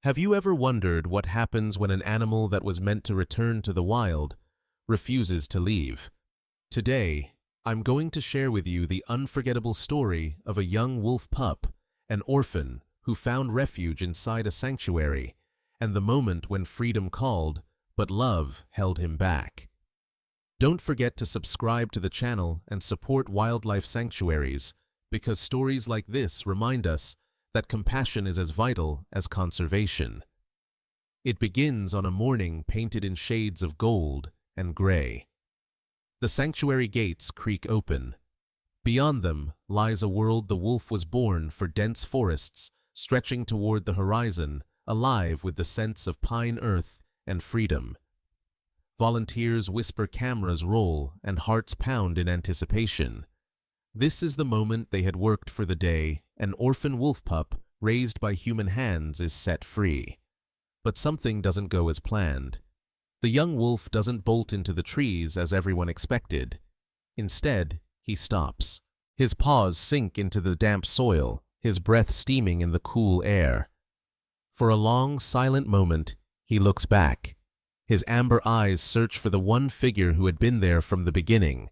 Have you ever wondered what happens when an animal that was meant to return to the wild refuses to leave? Today, I'm going to share with you the unforgettable story of a young wolf pup, an orphan who found refuge inside a sanctuary, and the moment when freedom called, but love held him back. Don't forget to subscribe to the channel and support wildlife sanctuaries, because stories like this remind us that compassion is as vital as conservation. It begins on a morning painted in shades of gold and gray. The sanctuary gates creak open. Beyond them lies a world the wolf was born for, dense forests stretching toward the horizon, alive with the scents of pine earth and freedom. Volunteers whisper, cameras roll, and hearts pound in anticipation. This is the moment they had worked for. The day an orphan wolf pup raised by human hands is set free. But something doesn't go as planned. The young wolf doesn't bolt into the trees as everyone expected. Instead, he stops. His paws sink into the damp soil, his breath steaming in the cool air. For a long, silent moment, he looks back. His amber eyes search for the one figure who had been there from the beginning,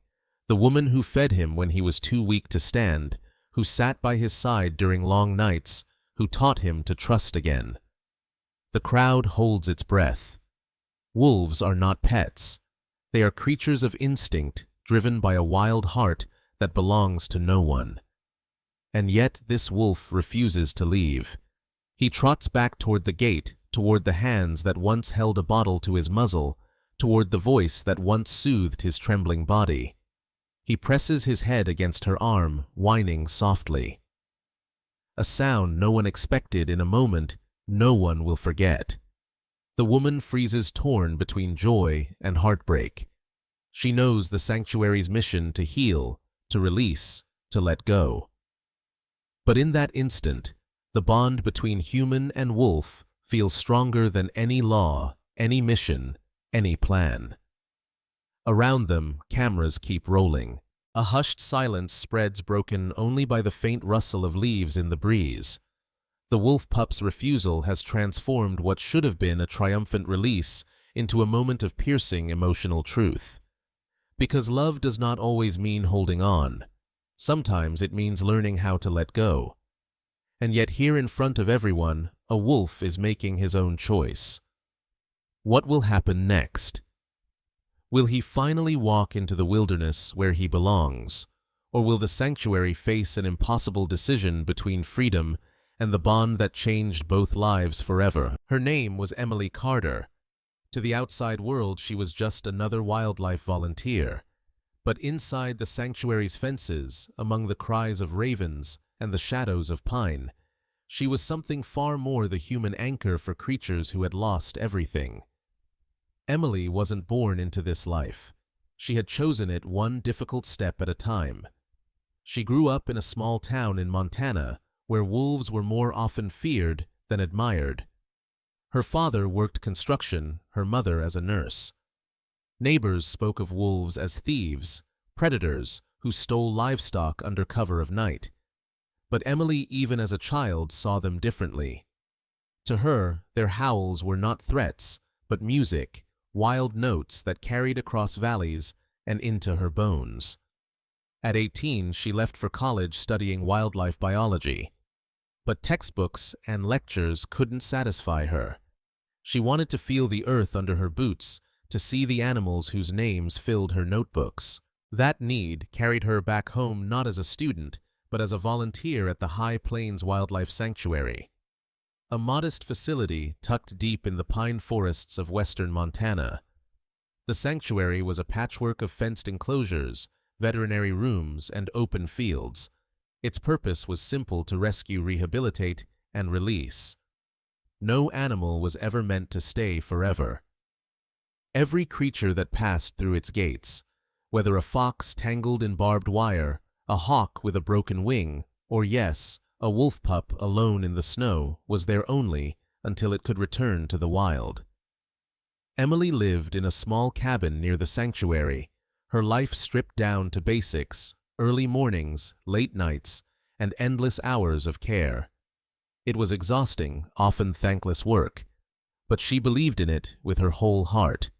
the woman who fed him when he was too weak to stand, who sat by his side during long nights, who taught him to trust again. The crowd holds its breath. Wolves are not pets. They are creatures of instinct, driven by a wild heart that belongs to no one. And yet this wolf refuses to leave. He trots back toward the gate, toward the hands that once held a bottle to his muzzle, toward the voice that once soothed his trembling body. He presses his head against her arm, whining softly. A sound no one expected in a moment no one will forget. The woman freezes, torn between joy and heartbreak. She knows the sanctuary's mission to heal, to release, to let go. But in that instant, the bond between human and wolf feels stronger than any law, any mission, any plan. Around them, cameras keep rolling. A hushed silence spreads, broken only by the faint rustle of leaves in the breeze. The wolf pup's refusal has transformed what should have been a triumphant release into a moment of piercing emotional truth. Because love does not always mean holding on. Sometimes it means learning how to let go. And yet here in front of everyone, a wolf is making his own choice. What will happen next? Will he finally walk into the wilderness where he belongs? Or will the sanctuary face an impossible decision between freedom and the bond that changed both lives forever? Her name was Emily Carter. To the outside world, she was just another wildlife volunteer. But inside the sanctuary's fences, among the cries of ravens and the shadows of pine, she was something far more, the human anchor for creatures who had lost everything. Emily wasn't born into this life. She had chosen it one difficult step at a time. She grew up in a small town in Montana where wolves were more often feared than admired. Her father worked construction, her mother as a nurse. Neighbors spoke of wolves as thieves, predators who stole livestock under cover of night. But Emily, even as a child, saw them differently. To her, their howls were not threats, but music, wild notes that carried across valleys and into her bones. At 18, she left for college studying wildlife biology. But textbooks and lectures couldn't satisfy her. She wanted to feel the earth under her boots, to see the animals whose names filled her notebooks. That need carried her back home, not as a student, but as a volunteer at the High Plains Wildlife Sanctuary, a modest facility tucked deep in the pine forests of western Montana. The sanctuary was a patchwork of fenced enclosures, veterinary rooms, and open fields. Its purpose was simple: to rescue, rehabilitate, and release. No animal was ever meant to stay forever. Every creature that passed through its gates, whether a fox tangled in barbed wire, a hawk with a broken wing, or yes, a wolf pup alone in the snow, was there only until it could return to the wild. Emily lived in a small cabin near the sanctuary, her life stripped down to basics: early mornings, late nights, and endless hours of care. It was exhausting, often thankless work, but she believed in it with her whole heart.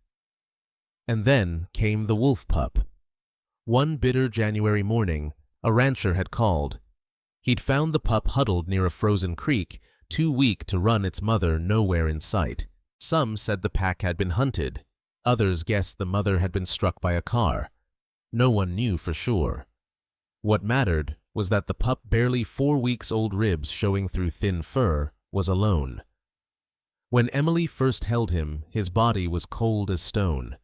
And then came the wolf pup. One bitter January morning, a rancher had called. He'd found the pup huddled near a frozen creek, too weak to run its mother nowhere in sight. Some said the pack had been hunted. Others guessed the mother had been struck by a car. No one knew for sure. What mattered was that the pup, barely 4 weeks old, ribs showing through thin fur, was alone. When Emily first held him, his body was cold as stone.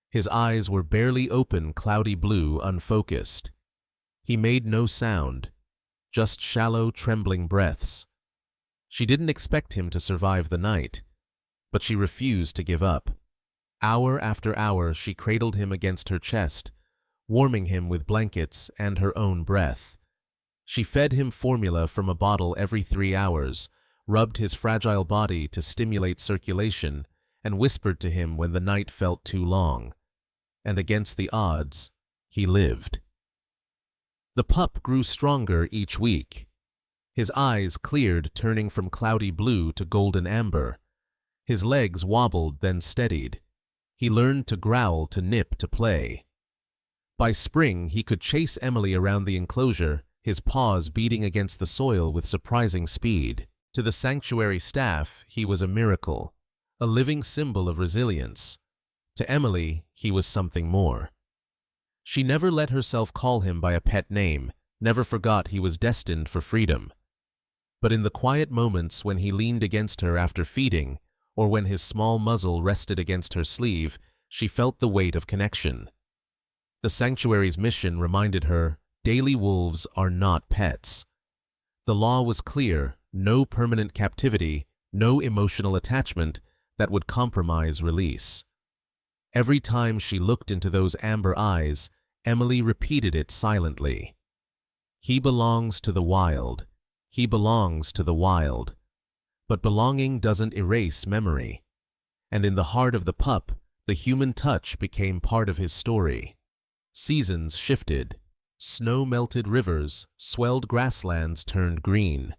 His eyes were barely open, cloudy blue, unfocused. He made no sound, just shallow, trembling breaths. She didn't expect him to survive the night, but she refused to give up. Hour after hour, she cradled him against her chest, warming him with blankets and her own breath. She fed him formula from a bottle every 3 hours, rubbed his fragile body to stimulate circulation, and whispered to him when the night felt too long. And against the odds, he lived. The pup grew stronger each week. His eyes cleared, turning from cloudy blue to golden amber. His legs wobbled, then steadied. He learned to growl, to nip, to play. By spring, he could chase Emily around the enclosure, his paws beating against the soil with surprising speed. To the sanctuary staff, he was a miracle, a living symbol of resilience. To Emily, he was something more. She never let herself call him by a pet name, never forgot he was destined for freedom. But in the quiet moments when he leaned against her after feeding, or when his small muzzle rested against her sleeve, she felt the weight of connection. The sanctuary's mission reminded her, daily wolves are not pets. The law was clear, no permanent captivity, no emotional attachment that would compromise release. Every time she looked into those amber eyes, Emily repeated it silently. He belongs to the wild. He belongs to the wild. But belonging doesn't erase memory. And in the heart of the pup, the human touch became part of his story. Seasons shifted. Snow-melted rivers, swelled grasslands turned green.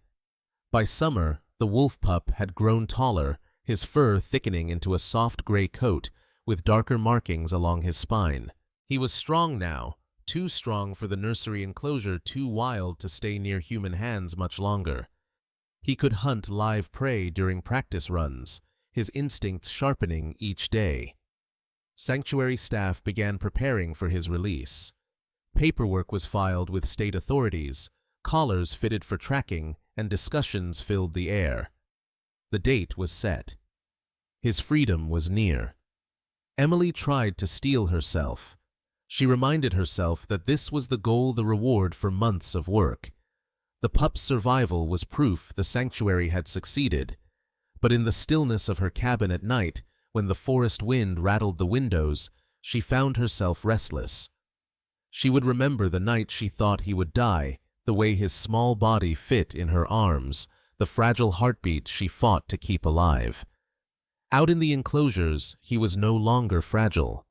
By summer, the wolf pup had grown taller, his fur thickening into a soft gray coat with darker markings along his spine. He was strong now, too strong for the nursery enclosure, too wild to stay near human hands much longer. He could hunt live prey during practice runs, his instincts sharpening each day. Sanctuary staff began preparing for his release. Paperwork was filed with state authorities, collars fitted for tracking, and discussions filled the air. The date was set. His freedom was near. Emily tried to steel herself. She reminded herself that this was the goal, the reward for months of work. The pup's survival was proof the sanctuary had succeeded. But in the stillness of her cabin at night, when the forest wind rattled the windows, she found herself restless. She would remember the night she thought he would die, the way his small body fit in her arms, the fragile heartbeat she fought to keep alive. Out in the enclosures, he was no longer fragile.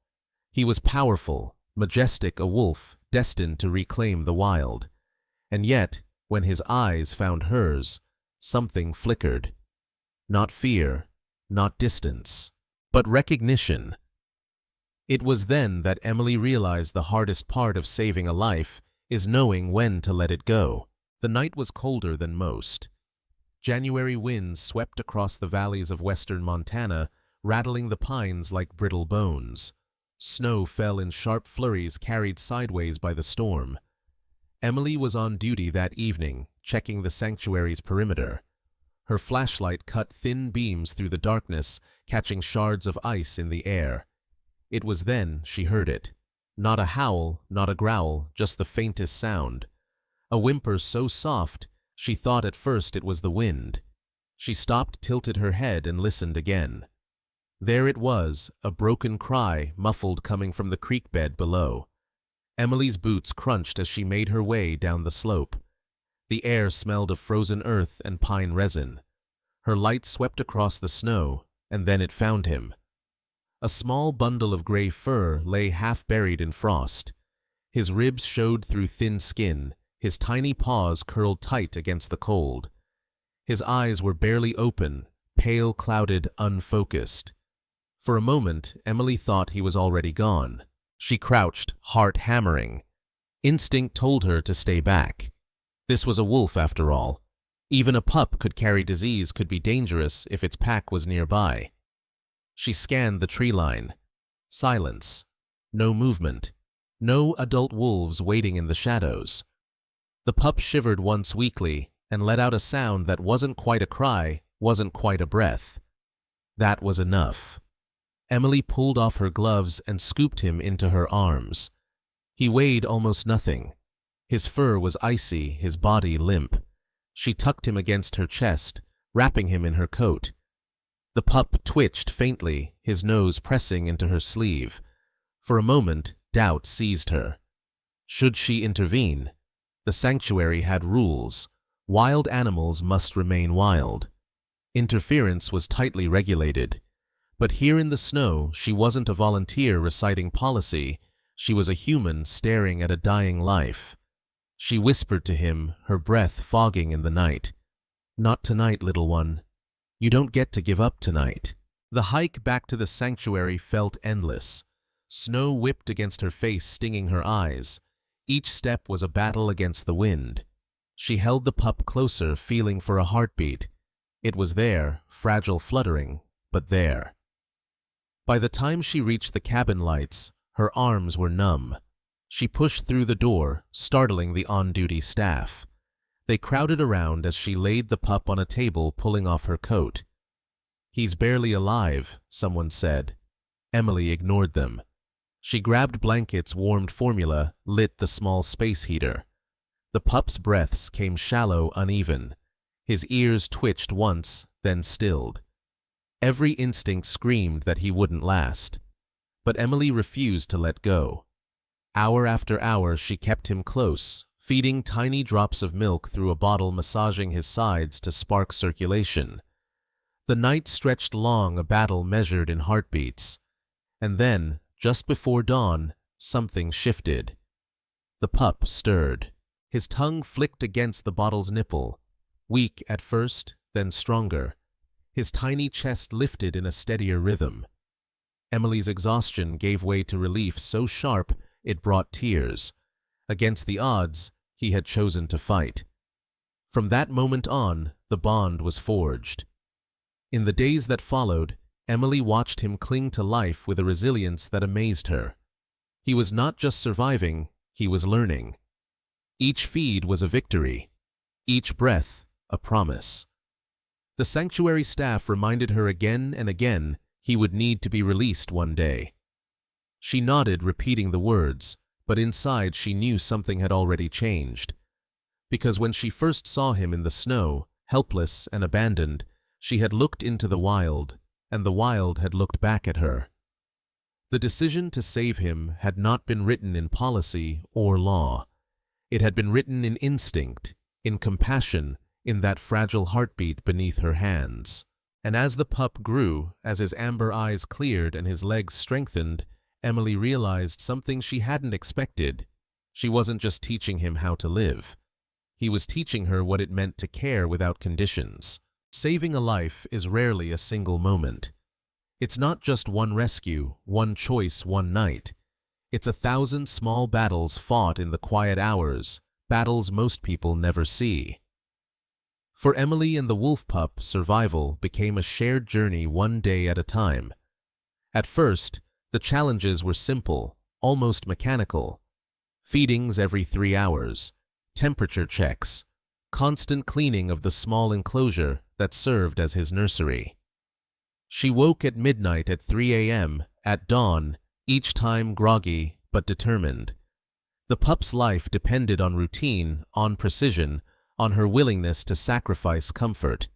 He was powerful, majestic, a wolf destined to reclaim the wild. And yet, when his eyes found hers, something flickered. Not fear, not distance, but recognition. It was then that Emily realized the hardest part of saving a life is knowing when to let it go. The night was colder than most. January winds swept across the valleys of western Montana, rattling the pines like brittle bones. Snow fell in sharp flurries carried sideways by the storm. Emily was on duty that evening, checking the sanctuary's perimeter. Her flashlight cut thin beams through the darkness, catching shards of ice in the air. It was then she heard it. Not a howl, not a growl, just the faintest sound. A whimper so soft, she thought at first it was the wind. She stopped, tilted her head, and listened again. There it was, a broken cry, muffled, coming from the creek bed below. Emily's boots crunched as she made her way down the slope. The air smelled of frozen earth and pine resin. Her light swept across the snow, and then it found him. A small bundle of gray fur lay half buried in frost. His ribs showed through thin skin, his tiny paws curled tight against the cold. His eyes were barely open, pale, clouded, unfocused. For a moment, Emily thought he was already gone. She crouched, heart hammering. Instinct told her to stay back. This was a wolf, after all. Even a pup could carry disease, could be dangerous if its pack was nearby. She scanned the tree line. Silence. No movement. No adult wolves waiting in the shadows. The pup shivered once weakly and let out a sound that wasn't quite a cry, wasn't quite a breath. That was enough. Emily pulled off her gloves and scooped him into her arms. He weighed almost nothing. His fur was icy, his body limp. She tucked him against her chest, wrapping him in her coat. The pup twitched faintly, his nose pressing into her sleeve. For a moment, doubt seized her. Should she intervene? The sanctuary had rules. Wild animals must remain wild. Interference was tightly regulated. But here in the snow, she wasn't a volunteer reciting policy. She was a human staring at a dying life. She whispered to him, her breath fogging in the night. "Not tonight, little one. You don't get to give up tonight." The hike back to the sanctuary felt endless. Snow whipped against her face, stinging her eyes. Each step was a battle against the wind. She held the pup closer, feeling for a heartbeat. It was there, fragile, fluttering, but there. By the time she reached the cabin lights, her arms were numb. She pushed through the door, startling the on-duty staff. They crowded around as she laid the pup on a table, pulling off her coat. "He's barely alive," someone said. Emily ignored them. She grabbed blankets, warmed formula, lit the small space heater. The pup's breaths came shallow, uneven. His ears twitched once, then stilled. Every instinct screamed that he wouldn't last. But Emily refused to let go. Hour after hour, she kept him close, feeding tiny drops of milk through a bottle, massaging his sides to spark circulation. The night stretched long, a battle measured in heartbeats. And then, just before dawn, something shifted. The pup stirred. His tongue flicked against the bottle's nipple, weak at first, then stronger. His tiny chest lifted in a steadier rhythm. Emily's exhaustion gave way to relief so sharp it brought tears. Against the odds, he had chosen to fight. From that moment on, the bond was forged. In the days that followed, Emily watched him cling to life with a resilience that amazed her. He was not just surviving, he was learning. Each feed was a victory, each breath a promise. The sanctuary staff reminded her again and again he would need to be released one day. She nodded, repeating the words, but inside she knew something had already changed. Because when she first saw him in the snow, helpless and abandoned, she had looked into the wild, and the wild had looked back at her. The decision to save him had not been written in policy or law. It had been written in instinct, in compassion, in that fragile heartbeat beneath her hands. And as the pup grew, as his amber eyes cleared and his legs strengthened, Emily realized something she hadn't expected. She wasn't just teaching him how to live. He was teaching her what it meant to care without conditions. Saving a life is rarely a single moment. It's not just one rescue, one choice, one night. It's 1,000 small battles fought in the quiet hours, battles most people never see. For Emily and the wolf pup, survival became a shared journey, one day at a time. At first, the challenges were simple, almost mechanical. Feedings every 3 hours, temperature checks, constant cleaning of the small enclosure that served as his nursery. She woke at midnight, at 3 a.m., at dawn, each time groggy but determined. The pup's life depended on routine, on precision, on her willingness to sacrifice comfort.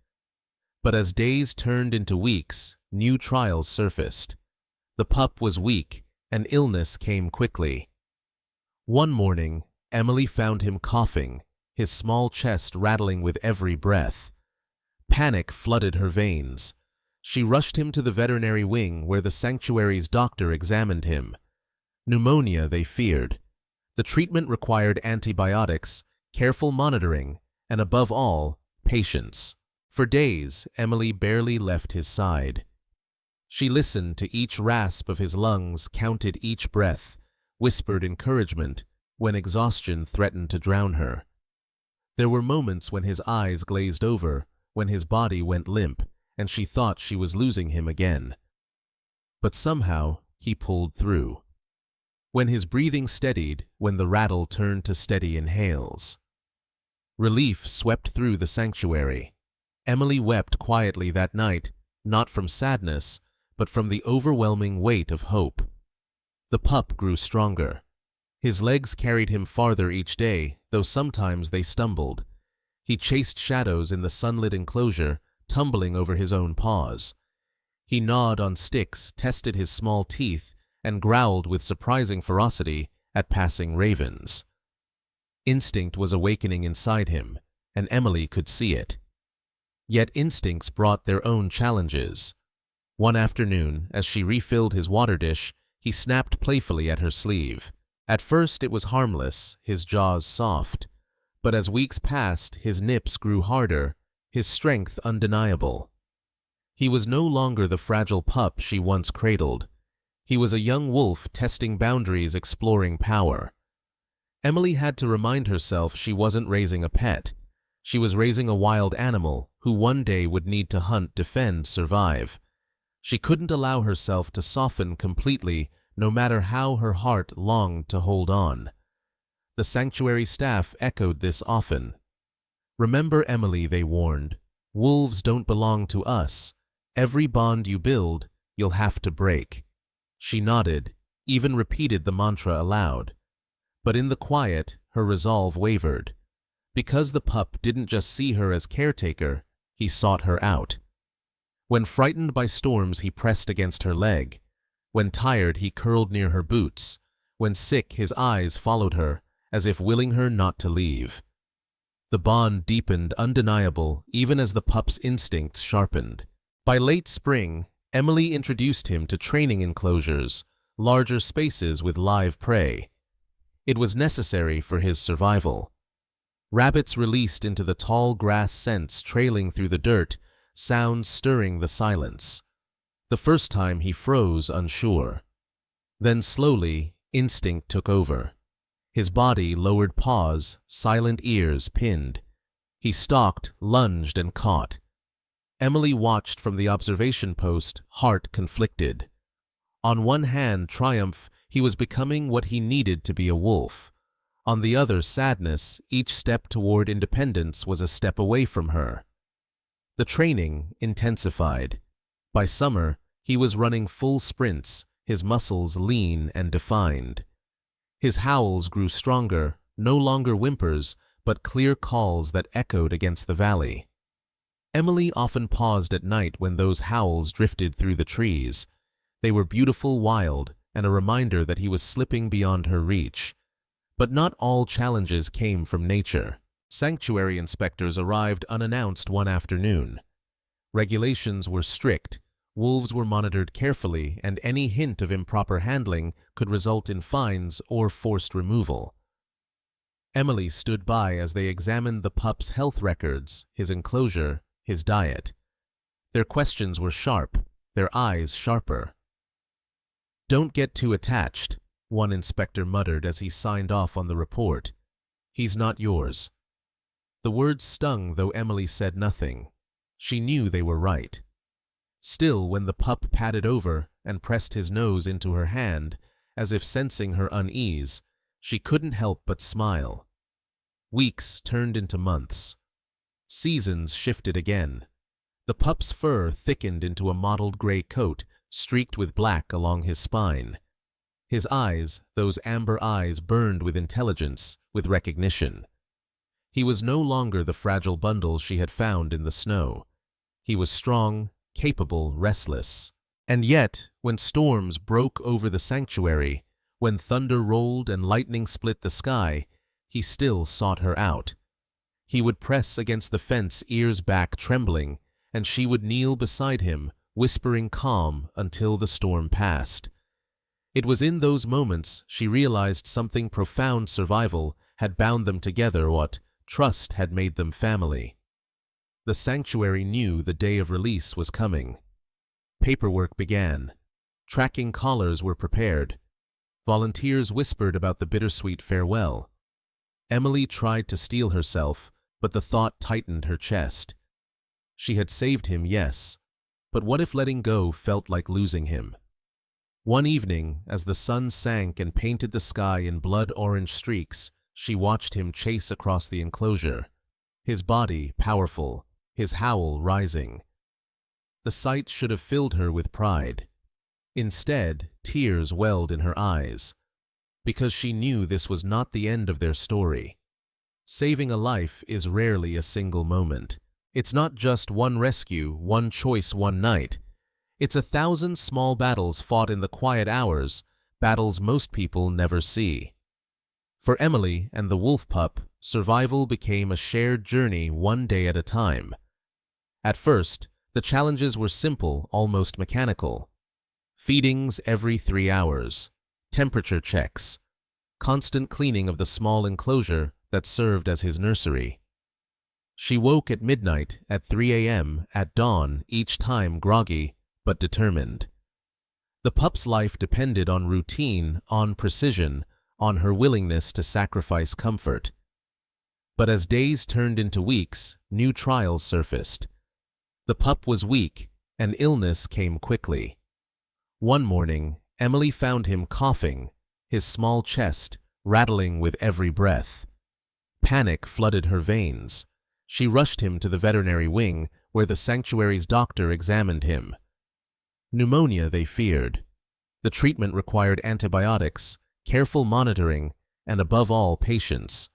But as days turned into weeks, new trials surfaced. The pup was weak, and illness came quickly. One morning, Emily found him coughing, his small chest rattling with every breath. Panic flooded her veins. She rushed him to the veterinary wing where the sanctuary's doctor examined him. Pneumonia, they feared. The treatment required antibiotics, careful monitoring, and above all, patience. For days, Emily barely left his side. She listened to each rasp of his lungs, counted each breath, whispered encouragement when exhaustion threatened to drown her. There were moments when his eyes glazed over, when his body went limp, and she thought she was losing him again. But somehow, he pulled through. When his breathing steadied, when the rattle turned to steady inhales. Relief swept through the sanctuary. Emily wept quietly that night, not from sadness, but from the overwhelming weight of hope. The pup grew stronger. His legs carried him farther each day, though sometimes they stumbled. He chased shadows in the sunlit enclosure, tumbling over his own paws. He gnawed on sticks, tested his small teeth, and growled with surprising ferocity at passing ravens. Instinct was awakening inside him, and Emily could see it. Yet instincts brought their own challenges. One afternoon, as she refilled his water dish, he snapped playfully at her sleeve. At first it was harmless, his jaws soft. But as weeks passed, his nips grew harder, his strength undeniable. He was no longer the fragile pup she once cradled. He was a young wolf testing boundaries, exploring power. Emily had to remind herself she wasn't raising a pet. She was raising a wild animal who one day would need to hunt, defend, survive. She couldn't allow herself to soften completely, no matter how her heart longed to hold on. The sanctuary staff echoed this often. "Remember, Emily," they warned, "wolves don't belong to us. Every bond you build, you'll have to break." She nodded, even repeated the mantra aloud. But in the quiet, her resolve wavered. Because the pup didn't just see her as caretaker, he sought her out. When frightened by storms, he pressed against her leg. When tired, he curled near her boots. When sick, his eyes followed her, as if willing her not to leave. The bond deepened, undeniable, even as the pup's instincts sharpened. By late spring, Emily introduced him to training enclosures, larger spaces with live prey. It was necessary for his survival. Rabbits released into the tall grass, scents trailing through the dirt, sounds stirring the silence. The first time he froze, unsure. Then slowly, instinct took over. His body lowered paws, silent ears pinned. He stalked, lunged, and caught. Emily watched from the observation post, heart conflicted. On one hand, triumph, he was becoming what he needed to be, a wolf. On the other, sadness, each step toward independence was a step away from her. The training intensified. By summer, he was running full sprints, his muscles lean and defined. His howls grew stronger, no longer whimpers, but clear calls that echoed against the valley. Emily often paused at night when those howls drifted through the trees. They were beautiful, wild, and a reminder that he was slipping beyond her reach. But not all challenges came from nature. Sanctuary inspectors arrived unannounced one afternoon. Regulations were strict. Wolves were monitored carefully, and any hint of improper handling could result in fines or forced removal. Emily stood by as they examined the pup's health records, his enclosure, his diet. Their questions were sharp, their eyes sharper. "Don't get too attached," one inspector muttered as he signed off on the report. "He's not yours." The words stung, though Emily said nothing. She knew they were right. Still, when the pup padded over and pressed his nose into her hand, as if sensing her unease, she couldn't help but smile. Weeks turned into months. Seasons shifted again. The pup's fur thickened into a mottled gray coat, streaked with black along his spine. His eyes, those amber eyes, burned with intelligence, with recognition. He was no longer the fragile bundle she had found in the snow. He was strong, capable, restless. And yet, when storms broke over the sanctuary, when thunder rolled and lightning split the sky, he still sought her out. He would press against the fence, ears back, trembling, and she would kneel beside him, whispering calm until the storm passed. It was in those moments she realized something profound. Survival had bound them together, what trust had made them family. The sanctuary knew the day of release was coming. Paperwork began. Tracking collars were prepared. Volunteers whispered about the bittersweet farewell. Emily tried to steel herself, but the thought tightened her chest. She had saved him, yes, but what if letting go felt like losing him? One evening, as the sun sank and painted the sky in blood-orange streaks, she watched him chase across the enclosure, his body powerful, his howl rising. The sight should have filled her with pride. Instead, tears welled in her eyes, because she knew this was not the end of their story. Saving a life is rarely a single moment. It's not just one rescue, one choice, one night. It's 1,000 small battles fought in the quiet hours, battles most people never see. For Emily and the wolf pup, survival became a shared journey one day at a time. At first, the challenges were simple, almost mechanical. Feedings every 3 hours, temperature checks, constant cleaning of the small enclosure that served as his nursery. She woke at midnight, at 3 a.m., at dawn, each time groggy but determined. The pup's life depended on routine, on precision, on her willingness to sacrifice comfort. But as days turned into weeks, new trials surfaced. The pup was weak, and illness came quickly. One morning, Emily found him coughing, his small chest rattling with every breath. Panic flooded her veins. She rushed him to the veterinary wing, where the sanctuary's doctor examined him. Pneumonia, they feared. The treatment required antibiotics, careful monitoring, and above all, patience.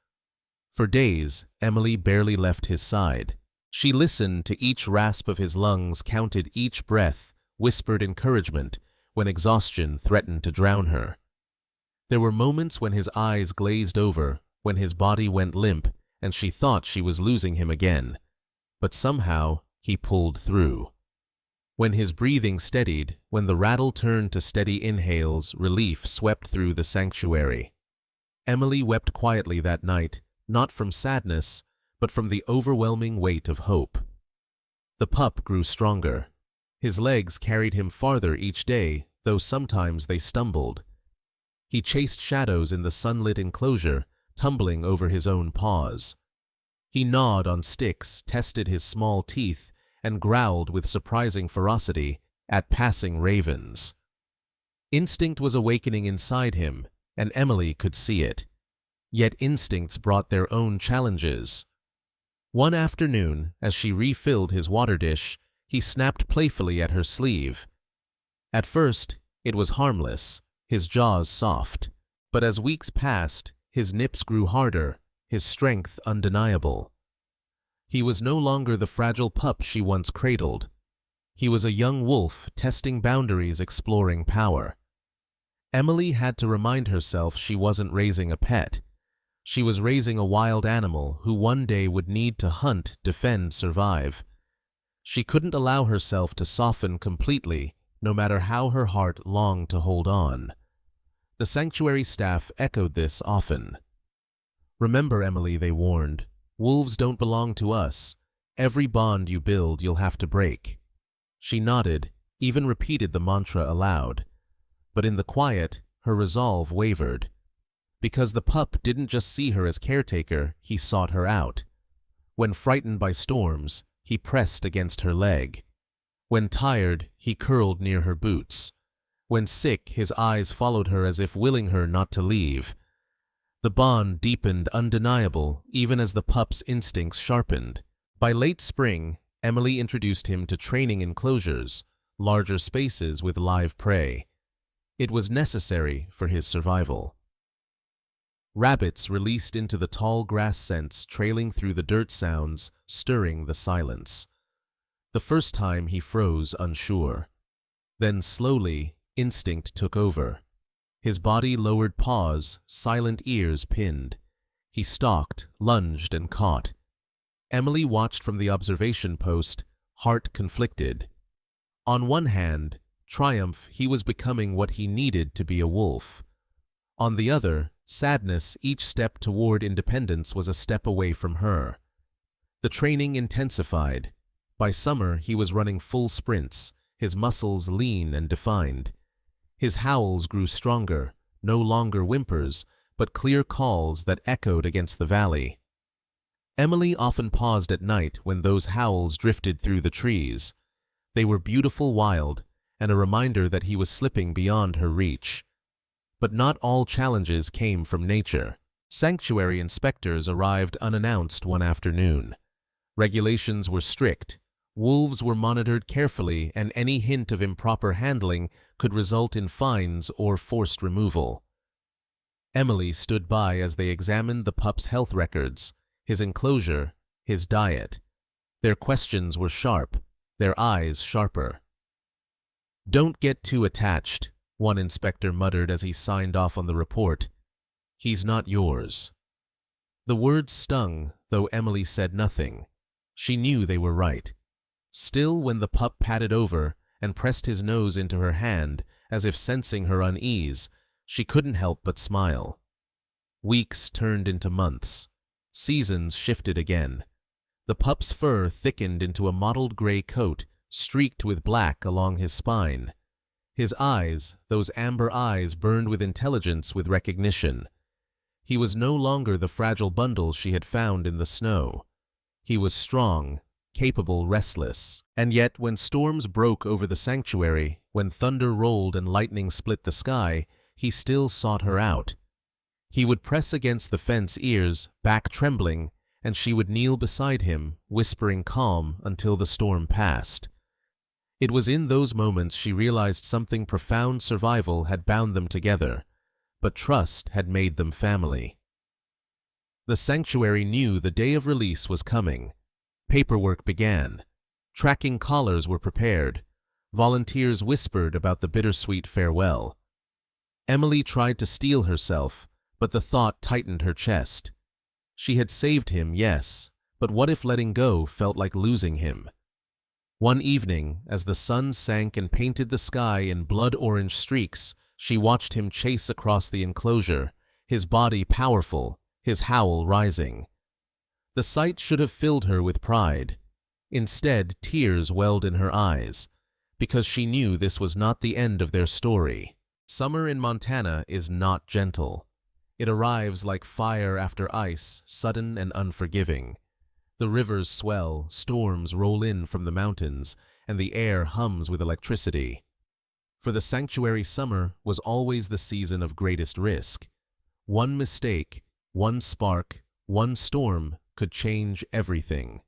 For days, Emily barely left his side. She listened to each rasp of his lungs, counted each breath, whispered encouragement when exhaustion threatened to drown her. There were moments when his eyes glazed over, when his body went limp, and she thought she was losing him again. But somehow, he pulled through. When his breathing steadied, when the rattle turned to steady inhales, relief swept through the sanctuary. Emily wept quietly that night, not from sadness, but from the overwhelming weight of hope. The pup grew stronger. His legs carried him farther each day, though sometimes they stumbled. He chased shadows in the sunlit enclosure, tumbling over his own paws. He gnawed on sticks, tested his small teeth, and growled with surprising ferocity at passing ravens. Instinct was awakening inside him, and Emily could see it. Yet instincts brought their own challenges. One afternoon, as she refilled his water dish, he snapped playfully at her sleeve. At first, it was harmless, his jaws soft. But as weeks passed, his nips grew harder, his strength undeniable. He was no longer the fragile pup she once cradled. He was a young wolf, testing boundaries, exploring power. Emily had to remind herself she wasn't raising a pet. She was raising a wild animal who one day would need to hunt, defend, survive. She couldn't allow herself to soften completely, no matter how her heart longed to hold on. The sanctuary staff echoed this often. "Remember, Emily," they warned, "wolves don't belong to us. Every bond you build, you'll have to break." She nodded, even repeated the mantra aloud. But in the quiet, her resolve wavered. Because the pup didn't just see her as caretaker, he sought her out. When frightened by storms, he pressed against her leg. When tired, he curled near her boots. When sick, his eyes followed her as if willing her not to leave. The bond deepened undeniable, even as the pup's instincts sharpened. By late spring, Emily introduced him to training enclosures, larger spaces with live prey. It was necessary for his survival. Rabbits released into the tall grass scents, trailing through the dirt sounds, stirring the silence. The first time he froze, unsure. Then slowly, instinct took over. His body lowered paws, silent ears pinned. He stalked, lunged, and caught. Emily watched from the observation post, heart conflicted. On one hand, triumph, he was becoming what he needed to be, a wolf. On the other, sadness, each step toward independence was a step away from her. The training intensified. By summer, he was running full sprints, his muscles lean and defined. His howls grew stronger, no longer whimpers, but clear calls that echoed against the valley. Emily often paused at night when those howls drifted through the trees. They were beautiful wild, and a reminder that he was slipping beyond her reach. But not all challenges came from nature. Sanctuary inspectors arrived unannounced one afternoon. Regulations were strict. Wolves were monitored carefully, and any hint of improper handling could result in fines or forced removal. Emily stood by as they examined the pup's health records, his enclosure, his diet. Their questions were sharp, their eyes sharper. "Don't get too attached," one inspector muttered as he signed off on the report. "He's not yours." The words stung, though Emily said nothing. She knew they were right. Still, when the pup padded over and pressed his nose into her hand, as if sensing her unease, she couldn't help but smile. Weeks turned into months. Seasons shifted again. The pup's fur thickened into a mottled gray coat, streaked with black along his spine. His eyes, those amber eyes, burned with intelligence, with recognition. He was no longer the fragile bundle she had found in the snow. He was strong, capable, restless. And yet, when storms broke over the sanctuary, when thunder rolled and lightning split the sky, he still sought her out. He would press against the fence ears, back trembling, and she would kneel beside him, whispering calm until the storm passed. It was in those moments she realized something profound. Survival had bound them together, but trust had made them family. The sanctuary knew the day of release was coming. Paperwork began. Tracking collars were prepared. Volunteers whispered about the bittersweet farewell. Emily tried to steel herself, but the thought tightened her chest. She had saved him, yes, but what if letting go felt like losing him? One evening, as the sun sank and painted the sky in blood-orange streaks, she watched him chase across the enclosure, his body powerful, his howl rising. The sight should have filled her with pride. Instead, tears welled in her eyes, because she knew this was not the end of their story. Summer in Montana is not gentle. It arrives like fire after ice, sudden and unforgiving. The rivers swell, storms roll in from the mountains, and the air hums with electricity. For the sanctuary, summer was always the season of greatest risk. One mistake, one spark, one storm could change everything.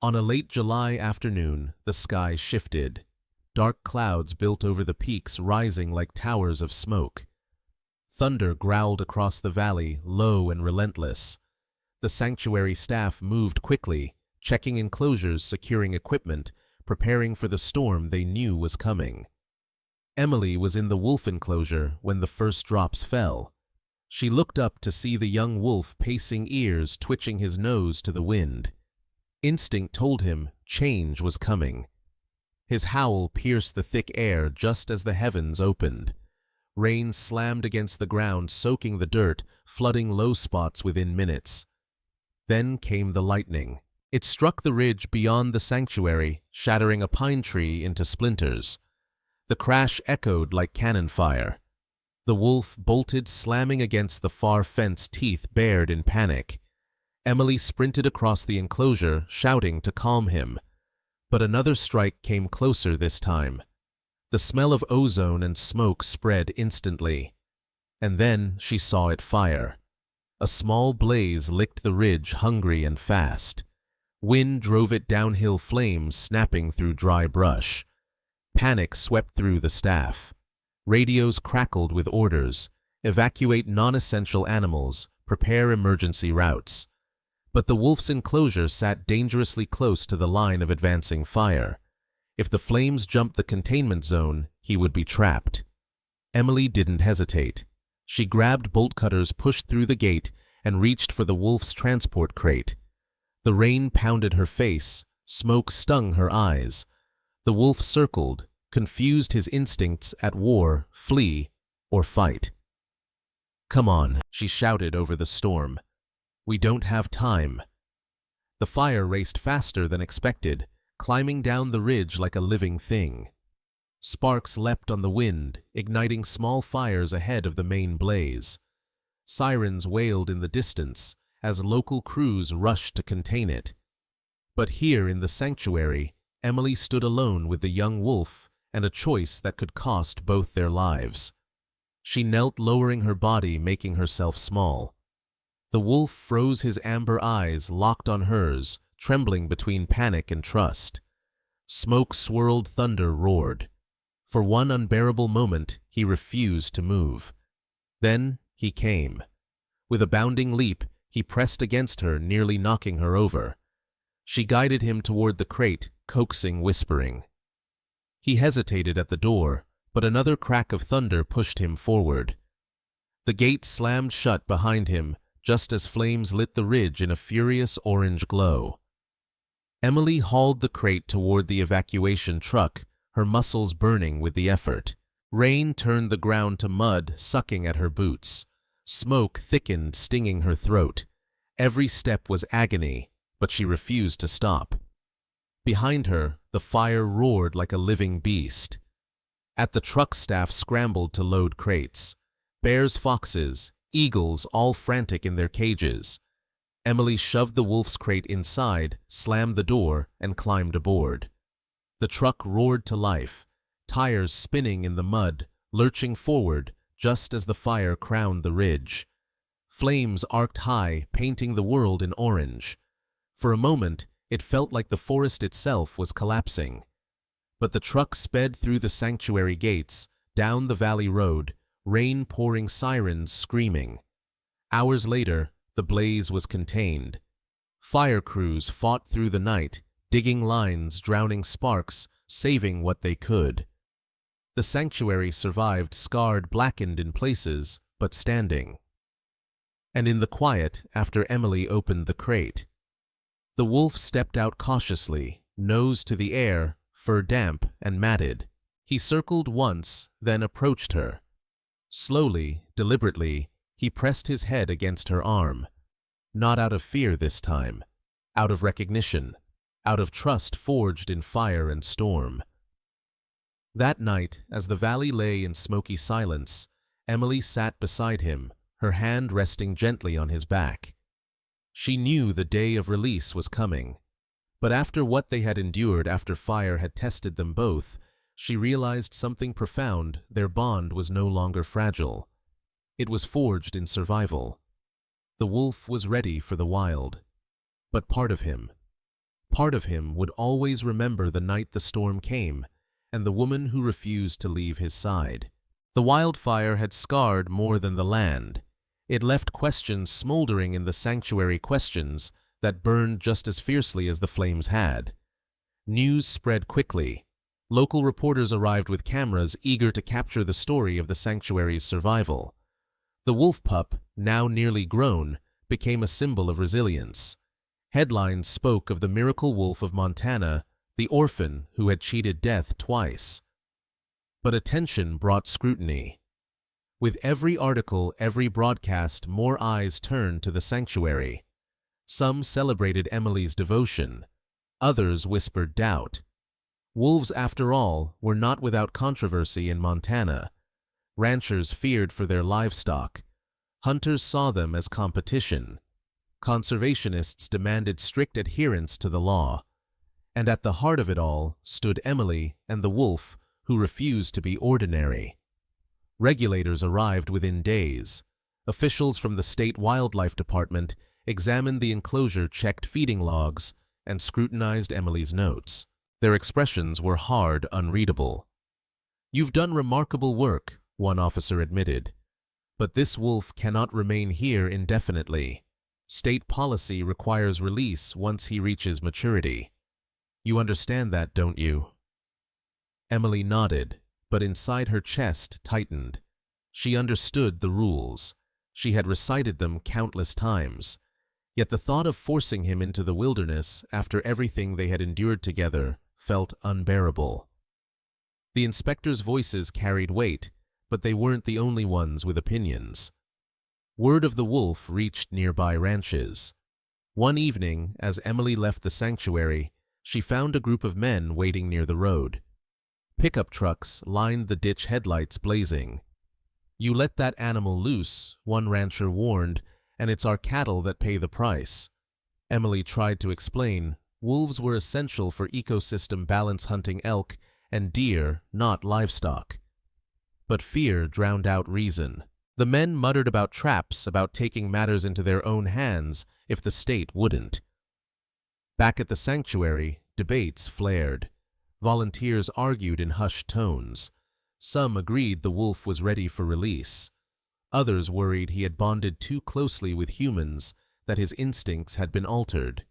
On a late July afternoon, the sky shifted. Dark clouds built over the peaks, rising like towers of smoke. Thunder growled across the valley, low and relentless. The sanctuary staff moved quickly, checking enclosures, securing equipment, preparing for the storm they knew was coming. Emily was in the wolf enclosure when the first drops fell. She looked up to see the young wolf pacing, ears twitching, his nose to the wind. Instinct told him change was coming. His howl pierced the thick air just as the heavens opened. Rain slammed against the ground, soaking the dirt, flooding low spots within minutes. Then came the lightning. It struck the ridge beyond the sanctuary, shattering a pine tree into splinters. The crash echoed like cannon fire. The wolf bolted, slamming against the far fence, teeth bared in panic. Emily sprinted across the enclosure, shouting to calm him. But another strike came closer this time. The smell of ozone and smoke spread instantly. And then she saw it fire. A small blaze licked the ridge, hungry and fast. Wind drove it downhill, flames snapping through dry brush. Panic swept through the staff. Radios crackled with orders: evacuate non-essential animals, prepare emergency routes. But the wolf's enclosure sat dangerously close to the line of advancing fire. If the flames jumped the containment zone, he would be trapped. Emily didn't hesitate. She grabbed bolt cutters, pushed through the gate, and reached for the wolf's transport crate. The rain pounded her face, smoke stung her eyes. The wolf circled, confused, his instincts at war: flee or fight. "Come on," she shouted over the storm. "We don't have time." The fire raced faster than expected, climbing down the ridge like a living thing. Sparks leapt on the wind, igniting small fires ahead of the main blaze. Sirens wailed in the distance as local crews rushed to contain it. But here in the sanctuary, Emily stood alone with the young wolf and a choice that could cost both their lives. She knelt, lowering her body, making herself small. The wolf froze, his amber eyes locked on hers, trembling between panic and trust. Smoke swirled, thunder roared. For one unbearable moment, he refused to move. Then he came. With a bounding leap, he pressed against her, nearly knocking her over. She guided him toward the crate, coaxing, whispering. He hesitated at the door, but another crack of thunder pushed him forward. The gate slammed shut behind him, just as flames lit the ridge in a furious orange glow. Emily hauled the crate toward the evacuation truck, her muscles burning with the effort. Rain turned the ground to mud, sucking at her boots. Smoke thickened, stinging her throat. Every step was agony, but she refused to stop. Behind her, the fire roared like a living beast. At the truck, staff scrambled to load crates. Bears, foxes, eagles, all frantic in their cages. Emily shoved the wolf's crate inside, slammed the door, and climbed aboard. The truck roared to life, tires spinning in the mud, lurching forward just as the fire crowned the ridge. Flames arced high, painting the world in orange. For a moment, it felt like the forest itself was collapsing. But the truck sped through the sanctuary gates, down the valley road, rain pouring, sirens screaming. Hours later, the blaze was contained. Fire crews fought through the night, digging lines, drowning sparks, saving what they could. The sanctuary survived, scarred, blackened in places, but standing. And in the quiet, after Emily opened the crate, the wolf stepped out cautiously, nose to the air, fur damp and matted. He circled once, then approached her. Slowly, deliberately, he pressed his head against her arm. Not out of fear this time, out of recognition, out of trust forged in fire and storm. That night, as the valley lay in smoky silence, Emily sat beside him, her hand resting gently on his back. She knew the day of release was coming, but after what they had endured, after fire had tested them both, she realized something profound. Their bond was no longer fragile. It was forged in survival. The wolf was ready for the wild, but part of him would always remember the night the storm came and the woman who refused to leave his side. The wildfire had scarred more than the land. It left questions smoldering in the sanctuary, questions that burned just as fiercely as the flames had. News spread quickly. Local reporters arrived with cameras, eager to capture the story of the sanctuary's survival. The wolf pup, now nearly grown, became a symbol of resilience. Headlines spoke of the miracle wolf of Montana, the orphan who had cheated death twice. But attention brought scrutiny. With every article, every broadcast, more eyes turned to the sanctuary. Some celebrated Emily's devotion. Others whispered doubt. Wolves, after all, were not without controversy in Montana. Ranchers feared for their livestock. Hunters saw them as competition. Conservationists demanded strict adherence to the law. And at the heart of it all stood Emily and the wolf, who refused to be ordinary. Regulators arrived within days. Officials from the state wildlife department examined the enclosure, checked feeding logs, and scrutinized Emily's notes. Their expressions were hard, unreadable. "You've done remarkable work," one officer admitted. "But this wolf cannot remain here indefinitely. State policy requires release once he reaches maturity. You understand that, don't you?" Emily nodded, but inside her chest tightened. She understood the rules. She had recited them countless times. Yet the thought of forcing him into the wilderness after everything they had endured together felt unbearable. The inspectors' voices carried weight, but they weren't the only ones with opinions. Word of the wolf reached nearby ranches. One evening, as Emily left the sanctuary, she found a group of men waiting near the road. Pickup trucks lined the ditch, headlights blazing. "You let that animal loose," one rancher warned, "and it's our cattle that pay the price." Emily tried to explain. Wolves were essential for ecosystem balance, hunting elk and deer, not livestock. But fear drowned out reason. The men muttered about traps, about taking matters into their own hands if the state wouldn't. Back at the sanctuary, debates flared. Volunteers argued in hushed tones. Some agreed the wolf was ready for release. Others worried he had bonded too closely with humans, that his instincts had been altered.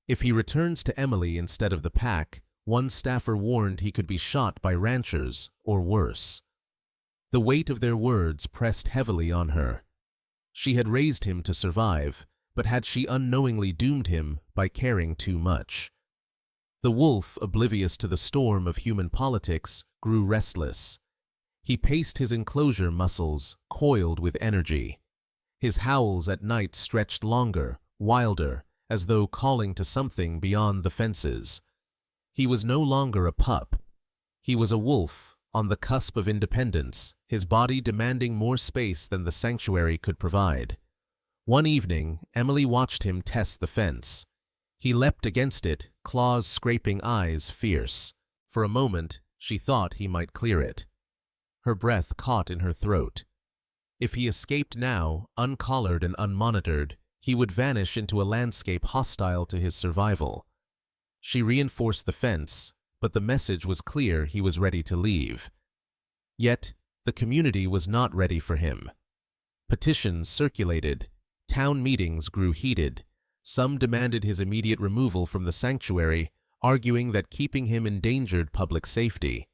If he returns to Emily instead of the pack, one staffer warned he could be shot by ranchers, or worse. The weight of their words pressed heavily on her. She had raised him to survive, but had she unknowingly doomed him by caring too much? The wolf, oblivious to the storm of human politics, grew restless. He paced his enclosure, muscles coiled with energy. His howls at night stretched longer, wilder, as though calling to something beyond the fences. He was no longer a pup. He was a wolf, on the cusp of independence, his body demanding more space than the sanctuary could provide. One evening, Emily watched him test the fence. He leapt against it, claws scraping, eyes fierce. For a moment, she thought he might clear it. Her breath caught in her throat. If he escaped now, uncollared and unmonitored, he would vanish into a landscape hostile to his survival. She reinforced the fence, but the message was clear: he was ready to leave. Yet, the community was not ready for him. Petitions circulated. Town meetings grew heated. Some demanded his immediate removal from the sanctuary, arguing that keeping him endangered public safety.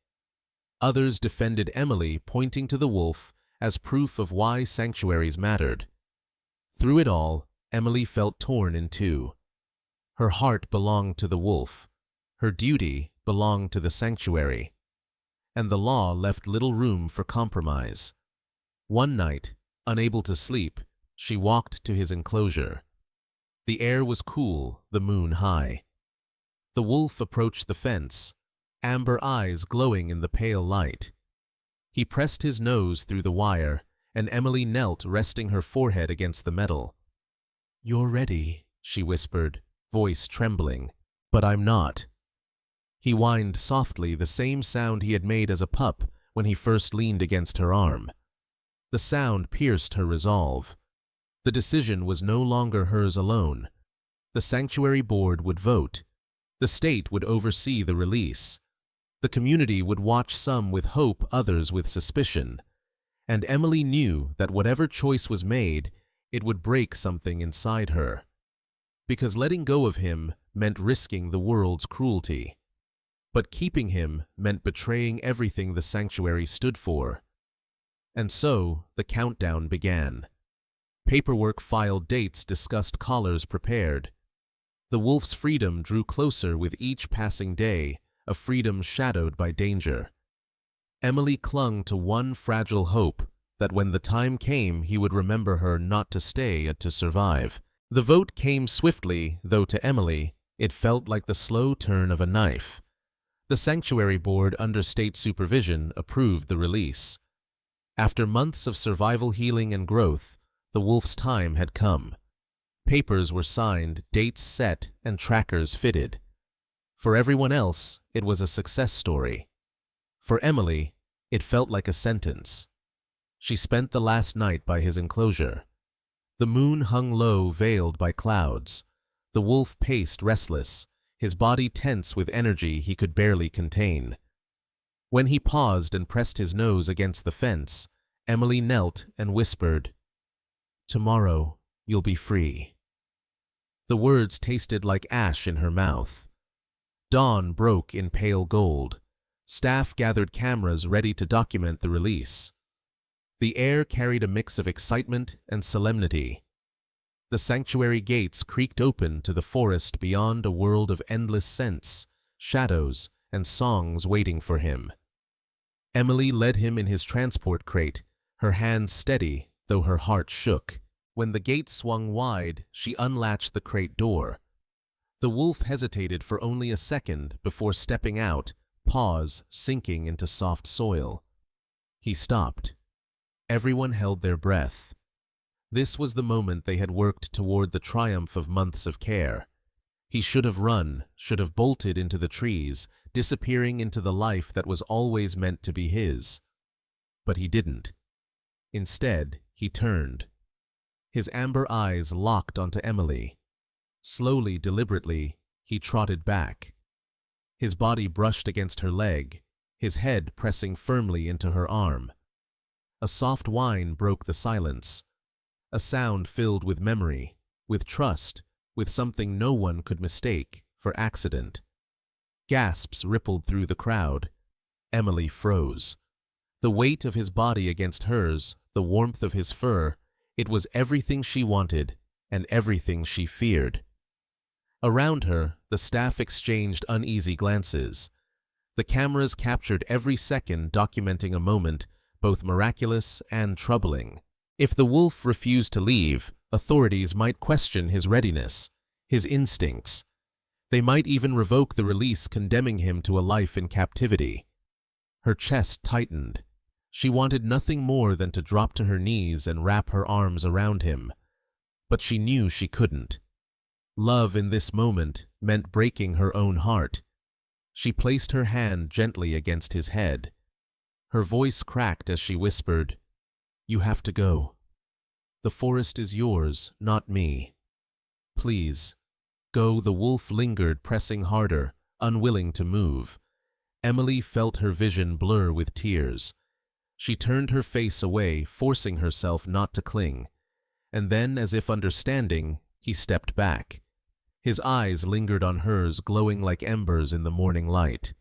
Others defended Emily, pointing to the wolf as proof of why sanctuaries mattered. Through it all, Emily felt torn in two. Her heart belonged to the wolf. Her duty belonged to the sanctuary. And the law left little room for compromise. One night, unable to sleep, she walked to his enclosure. The air was cool, the moon high. The wolf approached the fence, amber eyes glowing in the pale light. He pressed his nose through the wire, and Emily knelt, resting her forehead against the metal. "You're ready," she whispered, voice trembling. "But I'm not." He whined softly, the same sound he had made as a pup when he first leaned against her arm. The sound pierced her resolve. The decision was no longer hers alone. The sanctuary board would vote. The state would oversee the release. The community would watch, some with hope, others with suspicion. And Emily knew that whatever choice was made, it would break something inside her. Because letting go of him meant risking the world's cruelty. But keeping him meant betraying everything the sanctuary stood for. And so the countdown began. Paperwork filed, dates discussed, collars prepared. The wolf's freedom drew closer with each passing day, a freedom shadowed by danger. Emily clung to one fragile hope, that when the time came he would remember her, not to stay, to survive. The vote came swiftly, though to Emily it felt like the slow turn of a knife. The sanctuary board, under state supervision, approved the release. After months of survival, healing, and growth, the wolf's time had come. Papers were signed, dates set, and trackers fitted. For everyone else, it was a success story. For Emily, it felt like a sentence. She spent the last night by his enclosure. The moon hung low, veiled by clouds. The wolf paced restless, his body tense with energy he could barely contain. When he paused and pressed his nose against the fence, Emily knelt and whispered, "Tomorrow, you'll be free." The words tasted like ash in her mouth. Dawn broke in pale gold. Staff gathered cameras ready to document the release. The air carried a mix of excitement and solemnity. The sanctuary gates creaked open to the forest beyond, a world of endless scents, shadows, and songs waiting for him. Emily led him in his transport crate, her hands steady, though her heart shook. When the gate swung wide, she unlatched the crate door. The wolf hesitated for only a second before stepping out, paws sinking into soft soil. He stopped. Everyone held their breath. This was the moment they had worked toward the triumph of months of care. He should have run, should have bolted into the trees, disappearing into the life that was always meant to be his. But he didn't. Instead, he turned. His amber eyes locked onto Emily. Slowly, deliberately, he trotted back. His body brushed against her leg, his head pressing firmly into her arm. A soft whine broke the silence. A sound filled with memory, with trust, with something no one could mistake for accident. Gasps rippled through the crowd. Emily froze. The weight of his body against hers, the warmth of his fur, it was everything she wanted and everything she feared. Around her, the staff exchanged uneasy glances. The cameras captured every second, documenting a moment both miraculous and troubling. If the wolf refused to leave, authorities might question his readiness, his instincts. They might even revoke the release, condemning him to a life in captivity. Her chest tightened. She wanted nothing more than to drop to her knees and wrap her arms around him. But she knew she couldn't. Love in this moment meant breaking her own heart. She placed her hand gently against his head. Her voice cracked as she whispered, "You have to go. The forest is yours, not me. Please, go." The wolf lingered, pressing harder, unwilling to move. Emily felt her vision blur with tears. She turned her face away, forcing herself not to cling. And then, as if understanding, he stepped back. His eyes lingered on hers, glowing like embers in the morning light.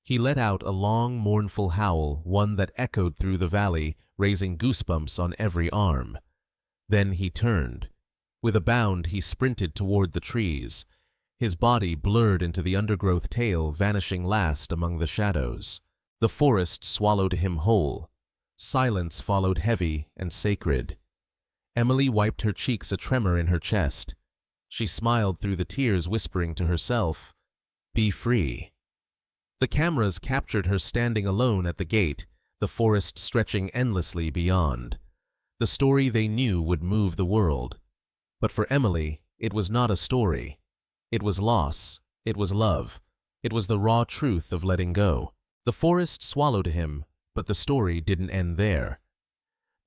He let out a long, mournful howl, one that echoed through the valley, raising goosebumps on every arm. Then he turned. With a bound, he sprinted toward the trees. His body blurred into the undergrowth tail, vanishing last among the shadows. The forest swallowed him whole. Silence followed, heavy and sacred. Emily wiped her cheeks, a tremor in her chest. She smiled through the tears, whispering to herself, "Be free." The cameras captured her standing alone at the gate, the forest stretching endlessly beyond. The story they knew would move the world. But for Emily, it was not a story. It was loss. It was love. It was the raw truth of letting go. The forest swallowed him, but the story didn't end there.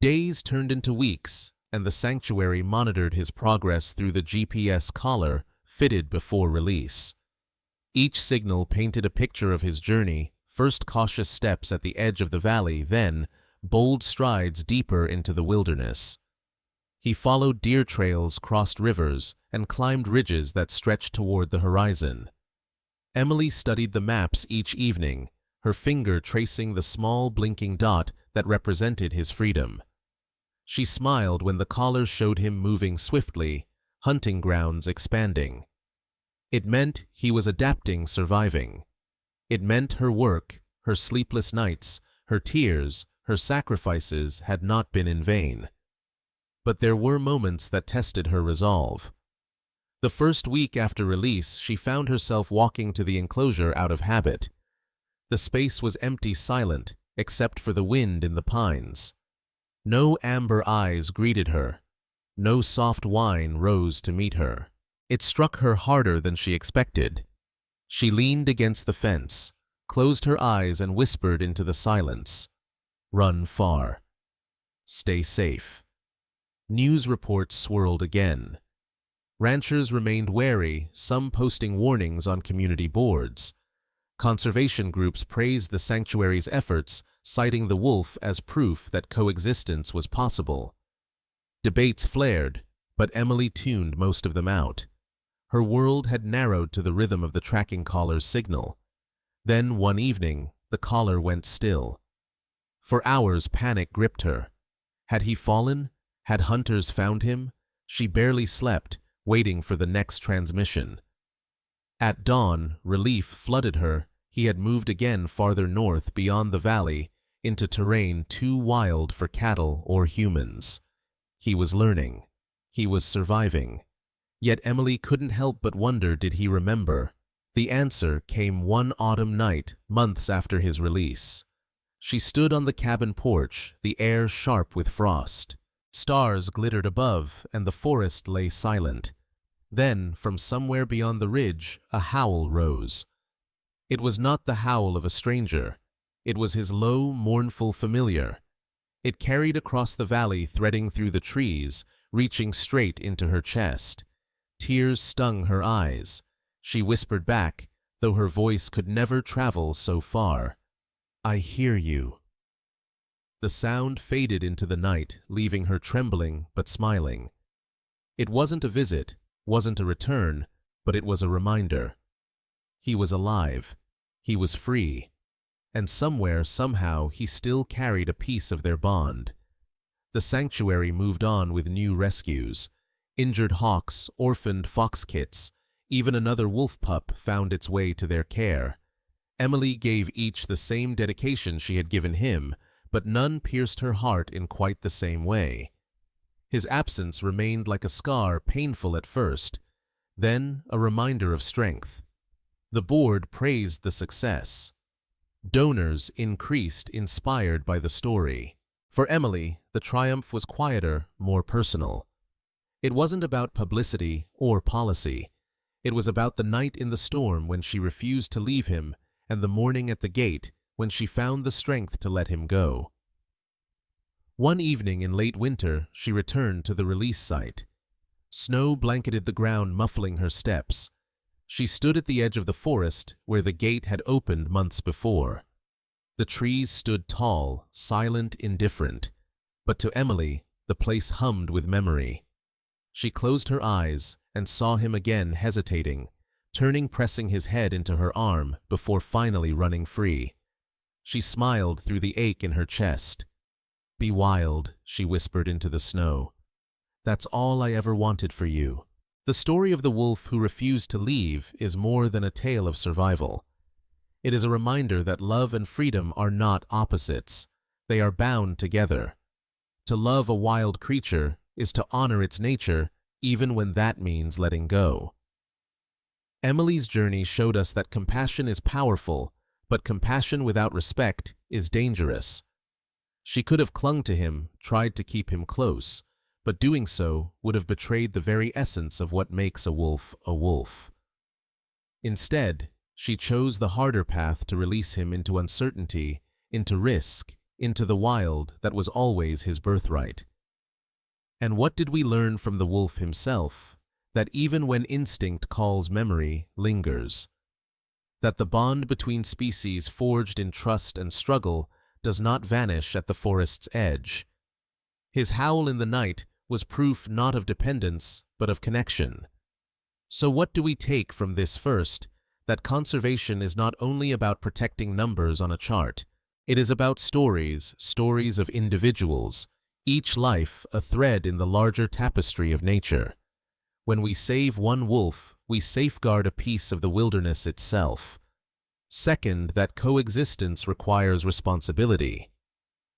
Days turned into weeks, and the sanctuary monitored his progress through the GPS collar fitted before release. Each signal painted a picture of his journey, first cautious steps at the edge of the valley, then bold strides deeper into the wilderness. He followed deer trails, crossed rivers, and climbed ridges that stretched toward the horizon. Emily studied the maps each evening, her finger tracing the small blinking dot that represented his freedom. She smiled when the collars showed him moving swiftly, hunting grounds expanding. It meant he was adapting, surviving. It meant her work, her sleepless nights, her tears, her sacrifices had not been in vain. But there were moments that tested her resolve. The first week after release, she found herself walking to the enclosure out of habit. The space was empty, silent, except for the wind in the pines. No amber eyes greeted her. No soft whine rose to meet her. It struck her harder than she expected. She leaned against the fence, closed her eyes, and whispered into the silence, "Run far. Stay safe." News reports swirled again. Ranchers remained wary, some posting warnings on community boards. Conservation groups praised the sanctuary's efforts, citing the wolf as proof that coexistence was possible. Debates flared, but Emily tuned most of them out. Her world had narrowed to the rhythm of the tracking collar's signal. Then, one evening, the collar went still. For hours, panic gripped her. Had he fallen? Had hunters found him? She barely slept, waiting for the next transmission. At dawn, relief flooded her. He had moved again farther north beyond the valley, into terrain too wild for cattle or humans. He was learning. He was surviving. Yet Emily couldn't help but wonder, did he remember? The answer came one autumn night, months after his release. She stood on the cabin porch, the air sharp with frost. Stars glittered above, and the forest lay silent. Then, from somewhere beyond the ridge, a howl rose. It was not the howl of a stranger. It was his low, mournful familiar. It carried across the valley, threading through the trees, reaching straight into her chest. Tears stung her eyes. She whispered back, though her voice could never travel so far. "I hear you." The sound faded into the night, leaving her trembling but smiling. It wasn't a visit, wasn't a return, but it was a reminder. He was alive. He was free. And somewhere, somehow, he still carried a piece of their bond. The sanctuary moved on with new rescues. Injured hawks, orphaned fox kits, even another wolf pup found its way to their care. Emily gave each the same dedication she had given him, but none pierced her heart in quite the same way. His absence remained like a scar, painful at first, then a reminder of strength. The board praised the success. Donors increased, inspired by the story. For Emily, the triumph was quieter, more personal. It wasn't about publicity or policy. It was about the night in the storm when she refused to leave him, and the morning at the gate when she found the strength to let him go. One evening in late winter, she returned to the release site. Snow blanketed the ground, muffling her steps. She stood at the edge of the forest where the gate had opened months before. The trees stood tall, silent, indifferent, but to Emily, the place hummed with memory. She closed her eyes and saw him again, hesitating, turning, pressing his head into her arm before finally running free. She smiled through the ache in her chest. "Be wild," she whispered into the snow. "That's all I ever wanted for you." The story of the wolf who refused to leave is more than a tale of survival. It is a reminder that love and freedom are not opposites. They are bound together. To love a wild creature is to honor its nature, even when that means letting go. Emily's journey showed us that compassion is powerful, but compassion without respect is dangerous. She could have clung to him, tried to keep him close, but doing so would have betrayed the very essence of what makes a wolf a wolf. Instead, she chose the harder path to release him into uncertainty, into risk, into the wild that was always his birthright. And what did we learn from the wolf himself? That even when instinct calls, memory lingers. That the bond between species forged in trust and struggle does not vanish at the forest's edge. His howl in the night was proof not of dependence, but of connection. So what do we take from this first? That conservation is not only about protecting numbers on a chart. It is about stories, stories of individuals, each life a thread in the larger tapestry of nature. When we save one wolf, we safeguard a piece of the wilderness itself. Second, that coexistence requires responsibility.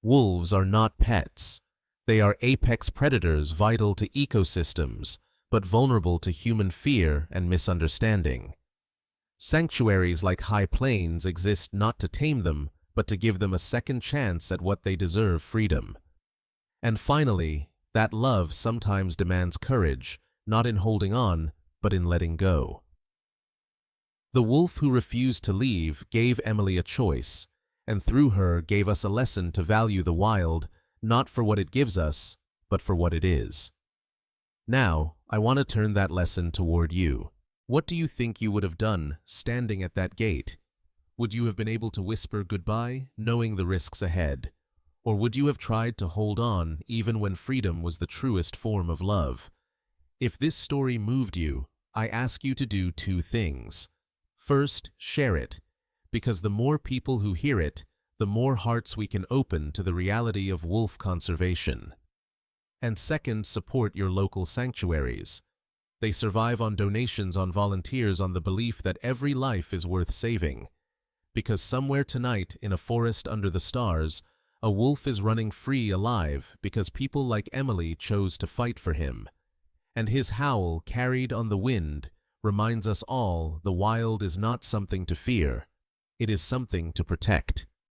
Wolves are not pets. They are apex predators vital to ecosystems, but vulnerable to human fear and misunderstanding. Sanctuaries like high plains exist not to tame them, but to give them a second chance at what they deserve: freedom. And finally, that love sometimes demands courage, not in holding on, but in letting go. The wolf who refused to leave gave Emily a choice, and through her gave us a lesson to value the wild, not for what it gives us, but for what it is. Now, I want to turn that lesson toward you. What do you think you would have done standing at that gate? Would you have been able to whisper goodbye, knowing the risks ahead? Or would you have tried to hold on even when freedom was the truest form of love? If this story moved you, I ask you to do two things. First, share it, because the more people who hear it, the more hearts we can open to the reality of wolf conservation. And second, support your local sanctuaries. They survive on donations, on volunteers, on the belief that every life is worth saving. Because somewhere tonight, in a forest under the stars, a wolf is running free, alive, because people like Emily chose to fight for him. and his howl carried on the wind reminds us all the wild is not something to fear, it is something to protect.